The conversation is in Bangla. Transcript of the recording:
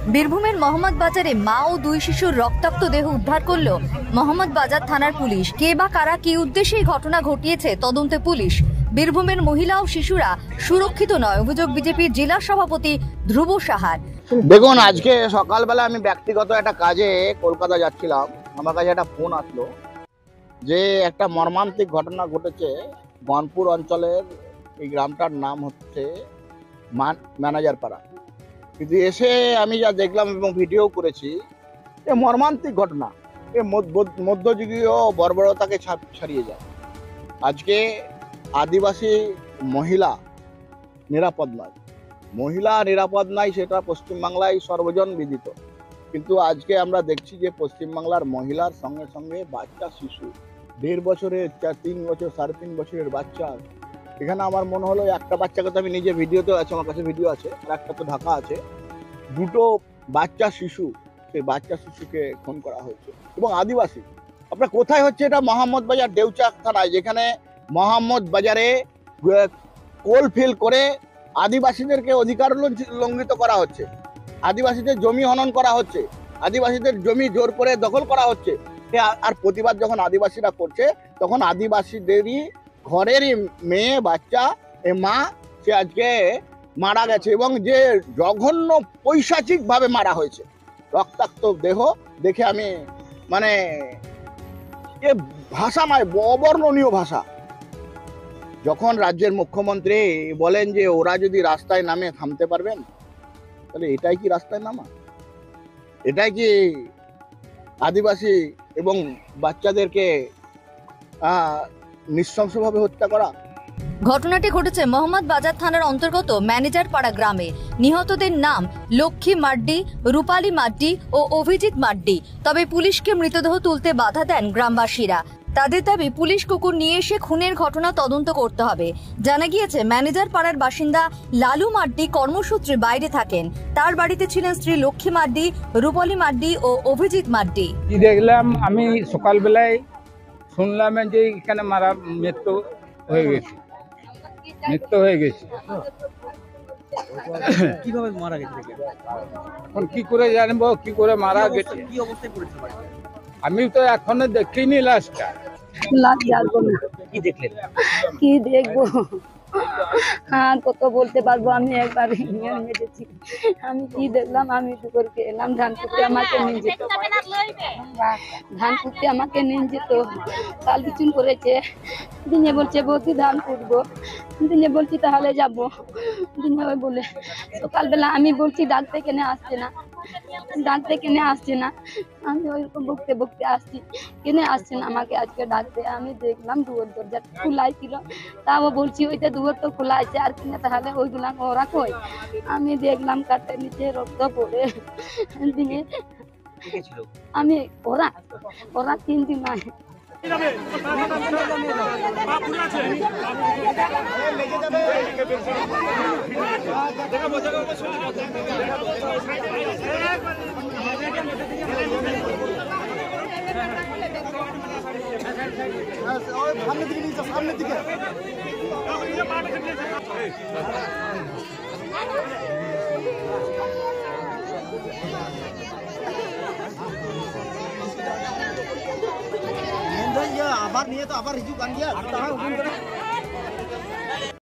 বীরভূমের মোহাম্মদ বাজারে মা ও দুই শিশুর রক্তাক্ত দেহ উদ্ধার করল মোহাম্মদ বাজার থানার পুলিশ। কে বা কারা কি উদ্দেশ্যে এই ঘটনা ঘটিয়েছে তদন্তে পুলিশ। বীরভূমের মহিলা ও শিশুরা সুরক্ষিত নয়, অভিযোগ বিজেপির জেলা সভাপতি ধ্রুব সাহার। দেখুন, আজকে সকালবেলা আমি ব্যক্তিগত একটা কাজে কলকাতা যাচ্ছিলাম। আমার কাছে একটা ফোন আসলো যে একটা মর্মান্তিক ঘটনা ঘটেছে গনপুর অঞ্চলের। এই গ্রামটার নাম হচ্ছে ম্যানেজার পাড়া। কিন্তু এসে আমি যা দেখলাম এবং ভিডিও করেছি, এ মর্মান্তিক ঘটনা। এ মধ্যযুগীয় বর্বরতাকে ছাড়িয়ে যায়। আজকে আদিবাসী মহিলা নিরাপদ নয়, সেটা পশ্চিমবাংলায় সর্বজন বিদিত। কিন্তু আজকে আমরা দেখছি যে পশ্চিমবাংলার মহিলার সঙ্গে সঙ্গে বাচ্চা শিশু, 1.5 বছরের, 3 বছর, 3.5 বছরের বাচ্চা। এখানে আমার মনে হলো একটা বাচ্চাকে তো আমি নিজে ভিডিওতে আছে, আমার কাছে ভিডিও আছে, আর একটা তো ঢাকা আছে। দুটো বাচ্চা শিশু, সেই বাচ্চা শিশুকে খুন করা হয়েছে। এবং আদিবাসী, আপনার কোথায় হচ্ছে এটা? মোহাম্মদ বাজার দেউচা থানায়, যেখানে মোহাম্মদ বাজারে কোল ফিল করে আদিবাসীদেরকে অধিকার লঙ্ঘিত করা হচ্ছে, আদিবাসীদের জমি হনন করা হচ্ছে, আদিবাসীদের জমি জোর করে দখল করা হচ্ছে। আর প্রতিবাদ যখন আদিবাসীরা করছে, তখন আদিবাসীদেরই ঘরেরই মেয়ে বাচ্চা, মা, সে আজকে মারা গেছে। এবং যে জঘন্য পৈশাচিক ভাবে মারা হয়েছে, রক্তাক্ত দেহ দেখে আমি মানে এ ভাষা নয়, অবর্ণনীয় ভাষা। যখন রাজ্যের মুখ্যমন্ত্রী বলেন যে ওরা যদি রাস্তায় নামে থামতে পারবেন, তাহলে এটাই কি রাস্তায় নামা? এটাই কি আদিবাসী এবং বাচ্চাদেরকে নৃশংসভাবে হত্যা করা? ঘটনাটি ঘটেছে মোহাম্মদ বাজার থানার অন্তর্গত ম্যানেজার পাড়া গ্রামে। নিহতদের নাম লক্ষ্মী মাড্ডি, রূপালী মাড্ডি ও অভিজিৎ মাড্ডি। তবে পুলিশকে মৃতদেহ তুলতে বাধা দেন গ্রামবাসীরা। তাদের দাবি, পুলিশ কুকুর নিয়ে এসে খুনের ঘটনা তদন্ত করতে হবে। জানা গিয়েছে, ম্যানেজার পাড়ার বাসিন্দা লালু মাড্ডি কর্মসূত্রে বাইরে থাকেন। তার বাড়িতে ছিলেন স্ত্রী লক্ষ্মী মাড্ডি, রূপালী মাড্ডি ও অভিজিৎ মাড্ডি। কি দেখলাম আমি সকালবেলায়, শুনলাম যে এখানে মৃত্যু হয়ে গেছে। কিভাবে মারা গেছে এখন কি করে জানবো কি করে মারা গেছে? কি অবস্থায় পড়েছে? আমি তো এখনো দেখিনি লাশটা। কি দেখলেন? কি দেখবো? হ্যাঁ, কত বলতে পারবো? আমি একবার মেরেছি। আমি কি দেখলাম? আমি দুপুরকে এলাম, ধান কুটতে আমাকে নিয়ে যেত, কাল বিচুন করেছে। দিনে বলছে বৌদি ধান কুটবো, দিনে বলছি তাহলে যাবো। দিনে ওই বলে সকালবেলা আমি বলছি ডাকতে কেনে আসছে না, আমি ওইরকম বকতে আসছি, কেনে আসছে না আমাকে আজকে ডাকতে। আমি দেখলাম দুয়ার দরজা খোলাই ছিল, তাও বলছি ওইটা দুয়ার তো খোলা আছে, আর কিনা তাহলে ওইগুলা ওরা কই? আমি দেখলাম কাঠের নিচে রক্ত পড়ে। দিনে আমি ওরা 3 দিন আয়। সামনের দিকে আবার নিয়ে তো আবার হিজুক আন গিয়া